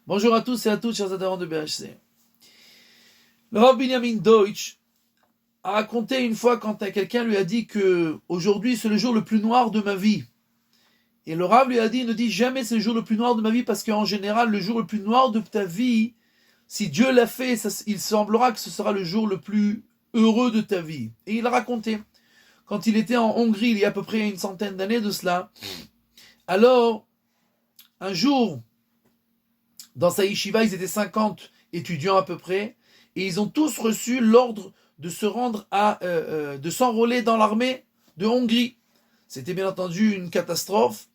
Bonjour à tous et à toutes, chers adhérents de BHC. Le Rav Binyamin Deutsch a raconté une fois quand quelqu'un lui a dit que aujourd'hui c'est le jour le plus noir de ma vie. Et le Rav lui a dit, ne dis jamais c'est le jour le plus noir de ma vie parce qu'en général, le jour le plus noir de ta vie, si Dieu l'a fait, il semblera que ce sera le jour le plus heureux de ta vie. Et il a raconté, quand il était en Hongrie, il y a à peu près une centaine d'années de cela, alors, un jour, dans sa yeshiva, ils étaient 50 étudiants à peu près, et ils ont tous reçu l'ordre de se rendre de s'enrôler dans l'armée de Hongrie. C'était bien entendu une catastrophe.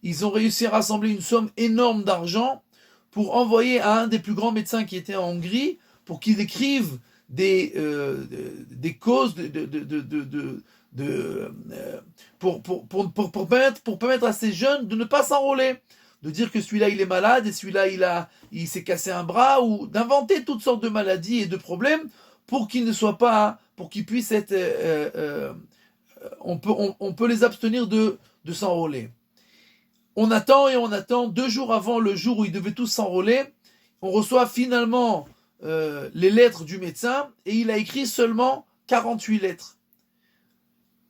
Ils ont réussi à rassembler une somme énorme d'argent pour envoyer à un des plus grands médecins qui était en Hongrie pour qu'il écrive des causes pour permettre à ces jeunes de ne pas s'enrôler, de dire que celui-là il est malade et celui-là il s'est cassé un bras, ou d'inventer toutes sortes de maladies et de problèmes pour qu'ils ne soient pas, pour qu'ils puissent être, on peut les abstenir de s'enrôler. On attend et on attend. 2 jours avant le jour où ils devaient tous s'enrôler, on reçoit finalement les lettres du médecin et il a écrit seulement 48 lettres.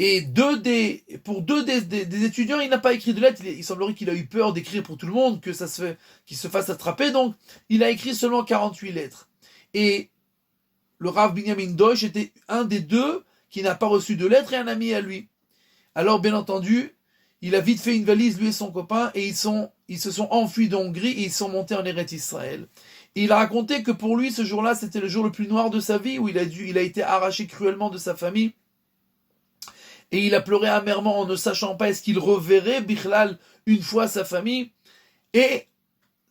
Et pour deux des étudiants, il n'a pas écrit de lettres. Il semblerait qu'il a eu peur d'écrire pour tout le monde, qu'il se fasse attraper. Donc, il a écrit seulement 48 lettres. Et le Rav Binyamin Deutsch était un des deux qui n'a pas reçu de lettres et un ami à lui. Alors, bien entendu, il a vite fait une valise, lui et son copain, et ils se sont enfuis de Hongrie et ils sont montés en Eretz Israël. Et il a raconté que pour lui, ce jour-là, c'était le jour le plus noir de sa vie, où il a été arraché cruellement de sa famille. Et il a pleuré amèrement en ne sachant pas est-ce qu'il reverrait Bichlal une fois sa famille. Et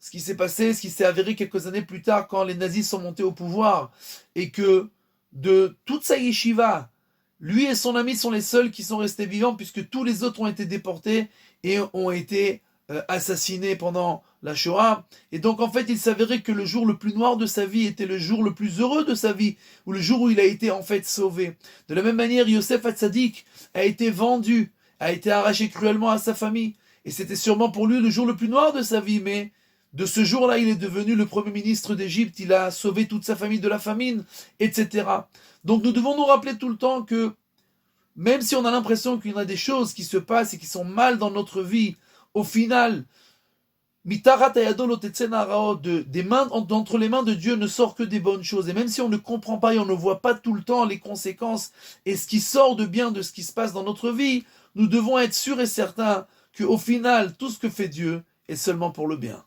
ce qui s'est passé, ce qui s'est avéré quelques années plus tard quand les nazis sont montés au pouvoir et que de toute sa yeshiva, lui et son ami sont les seuls qui sont restés vivants puisque tous les autres ont été déportés et ont été assassinés pendant la Shoah. Et donc en fait il s'avérait que le jour le plus noir de sa vie était le jour le plus heureux de sa vie, ou le jour où il a été en fait sauvé. De la même manière, Yosef Hatzadik a été vendu, a été arraché cruellement à sa famille, et c'était sûrement pour lui le jour le plus noir de sa vie, mais de ce jour-là il est devenu le premier ministre d'Égypte, il a sauvé toute sa famille de la famine, etc. Donc nous devons nous rappeler tout le temps que même si on a l'impression qu'il y a des choses qui se passent et qui sont mal dans notre vie, au final, d'entre les mains de Dieu ne sort que des bonnes choses. Et même si on ne comprend pas et on ne voit pas tout le temps les conséquences et ce qui sort de bien de ce qui se passe dans notre vie, nous devons être sûrs et certains qu'au final, tout ce que fait Dieu est seulement pour le bien.